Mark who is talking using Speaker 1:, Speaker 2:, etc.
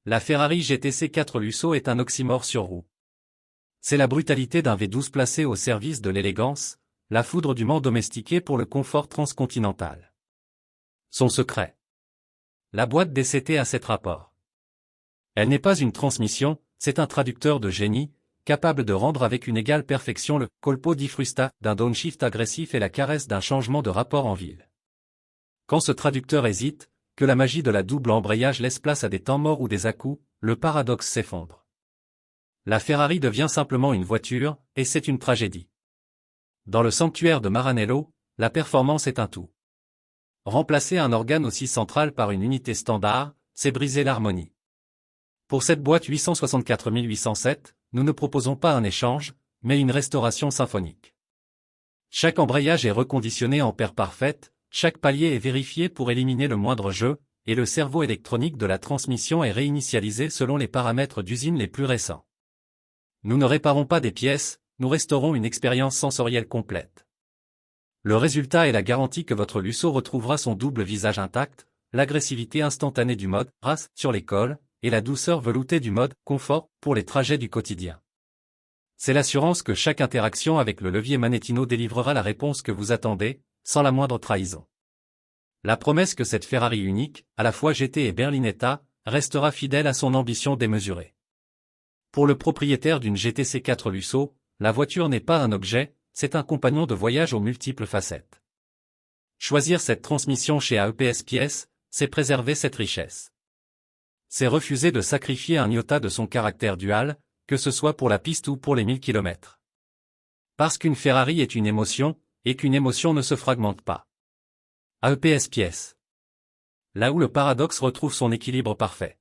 Speaker 1: La Ferrari GTC 4 Lusso est un oxymore sur roue. C'est la brutalité d'un V12 placé au service de l'élégance, la foudre domestiquée pour le confort transcontinental. Son secret. La boîte DCT a 7 rapports. Elle n'est pas une transmission, c'est un traducteur de génie, capable de rendre avec une égale perfection le colpo di frusta d'un downshift agressif et la caresse d'un changement de rapport en ville. Quand ce traducteur hésite, que la magie de la double embrayage laisse place à des temps morts ou des à-coups, le paradoxe s'effondre. La Ferrari devient simplement une voiture, et c'est une tragédie. Dans le sanctuaire de Maranello, la performance est un tout. Remplacer un organe aussi central par une unité standard, c'est briser l'harmonie. Pour cette boîte 864807, nous ne proposons pas un échange, mais une restauration symphonique. Chaque embrayage est reconditionné en paire parfaite, chaque palier est vérifié pour éliminer le moindre jeu, et le cerveau électronique de la transmission est réinitialisé selon les paramètres d'usine les plus récents. Nous ne réparons pas des pièces, nous restaurons une expérience sensorielle complète. Le résultat est la garantie que votre Lusso retrouvera son double visage intact, l'agressivité instantanée du mode race sur les cols, et la douceur veloutée du mode confort pour les trajets du quotidien. C'est l'assurance que chaque interaction avec le levier Manettino délivrera la réponse que vous attendez, sans la moindre trahison. La promesse que cette Ferrari unique, à la fois GT et Berlinetta, restera fidèle à son ambition démesurée. Pour le propriétaire d'une GTC 4 Lusso, la voiture n'est pas un objet, c'est un compagnon de voyage aux multiples facettes. Choisir cette transmission chez AEPS Pièces, c'est préserver cette richesse. C'est refuser de sacrifier un iota de son caractère dual, que ce soit pour la piste ou pour les 1000 km. Parce qu'une Ferrari est une émotion, et qu'une émotion ne se fragmente pas. AEPS Pièces. Là où le paradoxe retrouve son équilibre parfait.